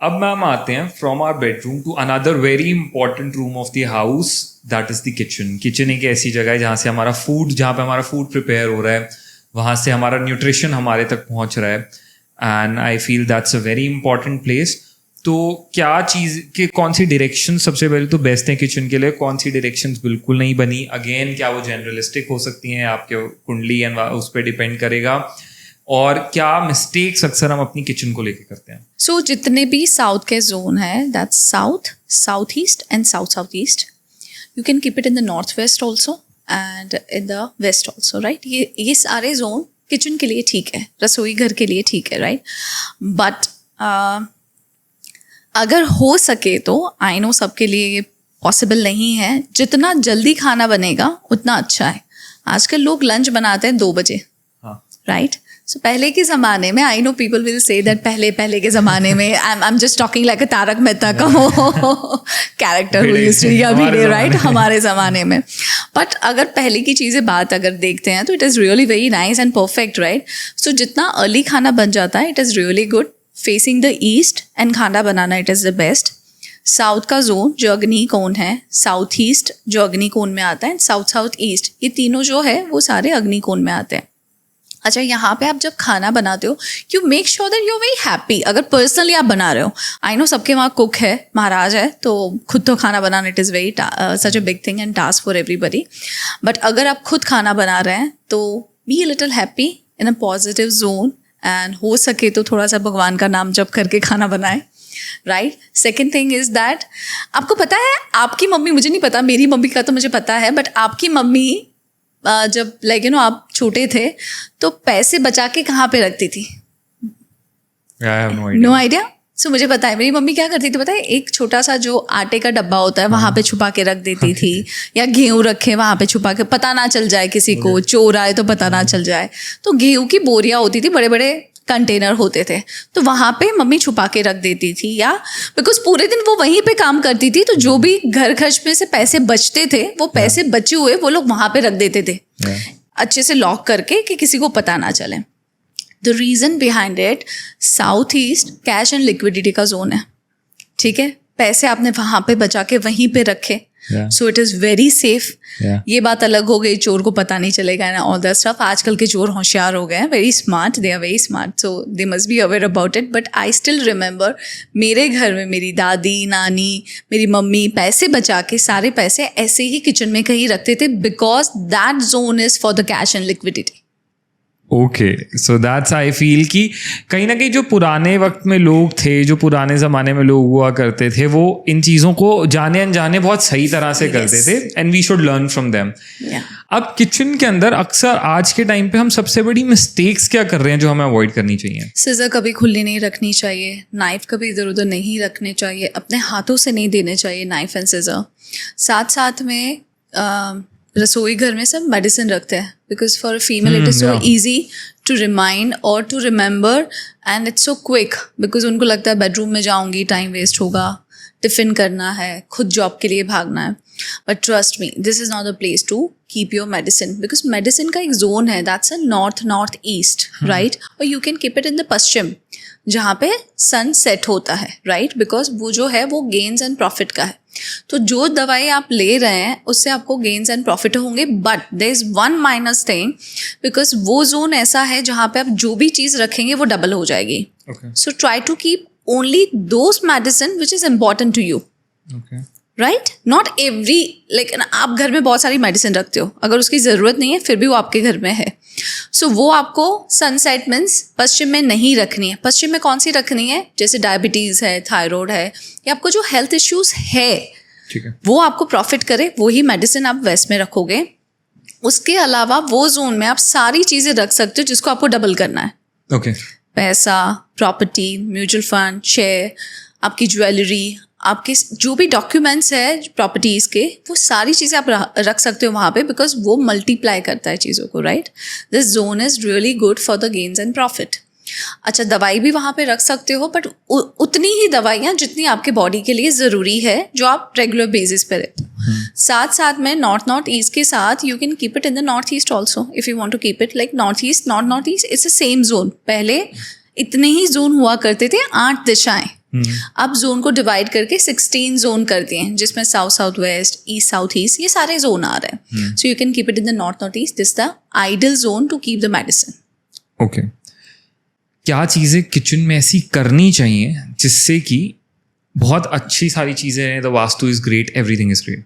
अब मैम आते हैं from our bedroom to another very important room of the house, that is the kitchen. Kitchen एक ऐसी जगह है जहाँ से हमारा फूड, जहाँ पे हमारा फूड प्रिपेयर हो रहा है, वहाँ से हमारा न्यूट्रिशन हमारे तक पहुँच रहा है. And I feel that's a very important place. तो क्या चीज़ के कौन सी डायरेक्शन सबसे पहले तो बेस्ट है किचन के लिए, कौन सी डायरेक्शंस बिल्कुल नहीं बनी? अगेन क्या वो जनरलिस्टिक हो सकती हैं, आपके कुंडली एंड उस पर डिपेंड करेगा. और क्या मिस्टेक्स अक्सर हम अपनी किचन को लेके करते हैं? सो जितने भी साउथ के जोन है, that's south, south east and south south east. You can keep it in the north west also and in the west also, right. ये सारे जोन किचन के लिए ठीक है, रसोई घर के लिए ठीक है, राइट. बट अगर हो सके तो, आई नो सबके लिए ये पॉसिबल नहीं है, जितना जल्दी खाना बनेगा उतना अच्छा है. आजकल लोग लंच बनाते हैं 2 बजे, राइट. सो पहले के ज़माने में, I know people will say that पहले के ज़माने में, I am just talking like a Tarak Mehta का वो कैरेक्टर अभी, राइट, हमारे ज़माने में. बट अगर पहले की चीज़ें बात अगर देखते हैं तो it is really very nice and perfect, right. So जितना अर्ली खाना बन जाता है, it is really good. Facing the east and खाना बनाना, it is the best. South का जोन जो अग्नि कोण है, साउथ ईस्ट जो अग्नि कोण में आता है, साउथ साउथ ईस्ट, ये तीनों जो है वो सारे अग्नि कोण में आते हैं. अच्छा, यहाँ पे आप जब खाना बनाते हो, you make sure that you are very happy. अगर पर्सनली आप बना रहे हो, आई नो सबके वहाँ कुक है, महाराज है, तो खुद तो खाना बनाना it is very such a big thing and task for everybody. But अगर आप खुद खाना बना रहे हैं तो be a little happy in a positive zone, and हो सके तो थोड़ा सा भगवान का नाम जप करके खाना बनाए, right. Second thing is that, आपको पता है आपकी मम्मी, मुझे नहीं पता, मेरी मम्मी का तो मुझे पता है, बट आपकी मम्मी जब लाइक यू नो आप छोटे थे तो पैसे बचा के कहाँ पे रखती थी? No idea. सो मुझे पता है मेरी मम्मी क्या करती थी, पता है, एक छोटा सा जो आटे का डब्बा होता है वहाँ पे छुपा के रख देती थी, या गेहूँ रखे वहाँ पे छुपा के, पता ना चल जाए किसी को, चोर आए तो पता ना चल जाए. तो गेहूँ की बोरियाँ होती थी, बड़े बड़े कंटेनर होते थे, तो वहाँ पे मम्मी छुपा के रख देती थी. या बिकॉज पूरे दिन वो वहीं पे काम करती थी, तो जो भी घर खर्च में से पैसे बचते थे, वो पैसे बचे हुए वो लोग वहाँ पे रख देते थे, अच्छे से लॉक करके कि किसी को पता ना चले. The reason behind it, south east cash and liquidity का जोन है, ठीक है. पैसे आपने वहाँ पे बचा के वहीं पे रखे, so it is very safe. ये बात अलग हो गई, चोर को पता नहीं चलेगा ना, ऑल दैट स्टफ. आजकल के चोर होशियार हो गए हैं, very smart, they are very smart, so they must be aware about it. But I still remember, मेरे घर में मेरी दादी, नानी, मेरी मम्मी पैसे बचा के, सारे पैसे ऐसे ही किचन में कहीं रखते थे, because that zone is for the cash and liquidity. Okay, so that's, I feel कि कहीं ना कहीं जो पुराने वक्त में लोग थे, जो पुराने ज़माने में लोग हुआ करते थे, वो इन चीज़ों को जाने अनजाने बहुत सही तरह से करते थे, and we should learn from them. अब किचन के अंदर अक्सर आज के टाइम पे हम सबसे बड़ी मिस्टेक्स क्या कर रहे हैं जो हमें अवॉइड करनी चाहिए? सिजर कभी खुली नहीं रखनी चाहिए, नाइफ कभी इधर उधर नहीं रखने चाहिए, अपने हाथों से नहीं देने चाहिए नाइफ एंड सिजर. साथ साथ में रसोई घर में सब मेडिसिन रखते हैं, because for a female it is so easy to remind और to remember, and it's so quick, because उनको लगता है बेडरूम में जाऊंगी टाइम वेस्ट होगा, टिफ़िन करना है, खुद जॉब के लिए भागना है. But trust me, this is not the place to keep your medicine, because medicine का एक जोन है, that's a north east, right. और you can keep it in the paschim, जहाँ पे सन सेट होता है, राइट. बिकॉज वो जो है वो गेन्स एंड प्रॉफिट का है. तो जो दवाई आप ले रहे हैं उससे आपको गेन्स एंड प्रॉफिट होंगे, but there is one minus thing, because वो जोन ऐसा है जहाँ पे आप जो भी चीज़ रखेंगे वो डबल हो जाएगी. So try to keep only those medicine which is important to you, right. Not every, like आप घर में बहुत सारी मेडिसिन रखते हो, अगर उसकी ज़रूरत नहीं है फिर भी वो आपके घर में है, सो वो आपको सनसेट मीन्स पश्चिम में नहीं रखनी है. पश्चिम में कौन सी रखनी है? जैसे डायबिटीज़ है, थायराइड है, या आपको जो हेल्थ इश्यूज है, ठीक है, वो आपको प्रॉफिट करे, वही मेडिसिन आप वेस्ट में रखोगे. उसके अलावा वो जोन में आप सारी चीज़ें रख सकते हो जिसको आपको डबल करना है. ओके, पैसा, प्रॉपर्टी, म्यूचुअल फंड, शेयर, आपकी ज्वेलरी, आपके जो भी डॉक्यूमेंट्स है प्रॉपर्टीज़ के, वो सारी चीज़ें आप रख सकते हो वहाँ पे, बिकॉज वो मल्टीप्लाई करता है चीज़ों को, right. This zone is really good for the gains and profit. अच्छा, दवाई भी वहाँ पे रख सकते हो, बट उतनी ही दवाइयाँ जितनी आपके बॉडी के लिए ज़रूरी है, जो आप रेगुलर बेसिस पे रहते हो. साथ साथ में नॉर्थ ईस्ट के साथ you can keep it in the north east also, if you want to keep it like north east. It's a same zone. पहले इतने ही जोन हुआ करते थे, 8 दिशाएं, अब जोन को डिवाइड करके 16 जोन कर दिए हैं, जिसमें south south west, east south east, ये सारे जोन आ रहे हैं. So you can keep it in the north north east. This the ideal zone to keep the medicine. Okay, क्या चीज़ें किचन में ऐसी करनी चाहिए जिससे कि बहुत अच्छी सारी चीज़ें हैं, the vastu is great, everything is great?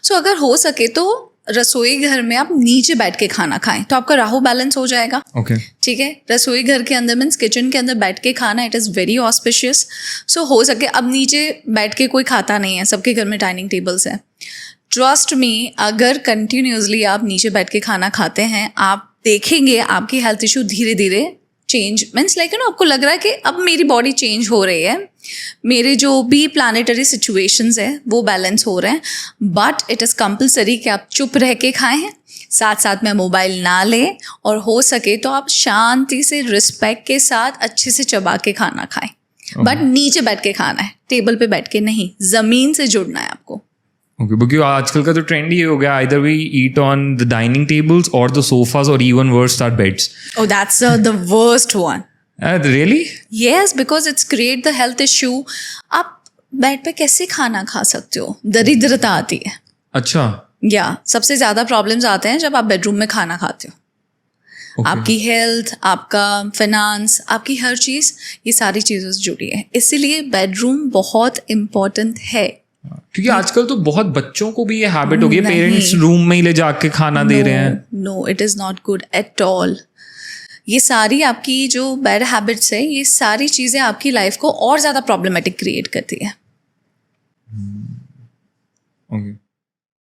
So अगर हो सके तो रसोई घर में आप नीचे बैठ के खाना खाएं, तो आपका राहु बैलेंस हो जाएगा. ओके, ठीक है. रसोई घर के अंदर मीन्स किचन के अंदर बैठ के खाना, इट इज़ वेरी ऑस्पिशियस. सो हो सके, अब नीचे बैठ के कोई खाता नहीं है, सबके घर में डाइनिंग टेबल्स है. ट्रस्ट मी, अगर कंटिन्यूसली आप नीचे बैठ के खाना खाते हैं, आप देखेंगे आपकी हेल्थ इशू धीरे धीरे चेंज, मीन्स लाइक आपको लग रहा है कि अब मेरी बॉडी चेंज हो रही है, मेरे जो भी प्लानिटरी सिचुएशंस है वो बैलेंस हो रहे हैं. बट इट इज़ कंपलसरी कि आप चुप रह के खाएं, साथ साथ में मोबाइल ना लें, और हो सके तो आप शांति से रिस्पेक्ट के साथ अच्छे से चबा के खाना खाएं. बट नीचे बैठ के खाना है, टेबल पे बैठ के नहीं, ज़मीन से जुड़ना है आपको. ओके, क्योंकि आजकल का तो ट्रेंड ही हो गया, either we eat on the dining tables और द सोफास और even worst are beds. Oh, that's the worst one. Really? Yes, because it's create the health issue. आप बेड पे कैसे खाना खा सकते हो? दरिद्रता आती है. अच्छा. या सबसे ज़्यादा प्रॉब्लम्स आते हैं जब आप बेडरूम में खाना खाते हो. Okay. आपकी हेल्थ, आपका फाइनेंस, आपकी हर चीज़, ये सारी चीज़ों से जुड़ी है. इसीलिए बेडरूम बहुत इम्पोर्टेंट है. क्योंकि आजकल तो बहुत बच्चों को भी ये हैबिट हो गई है, नहीं. पेरेंट्स रूम में ही ले जाके खाना दे रहे हैं. No, it is not good at all. ये सारी आपकी जो बैड हैबिट्स है, ये सारी चीज़ें आपकी लाइफ को और ज़्यादा प्रॉब्लमेटिक क्रिएट करती है. ओके.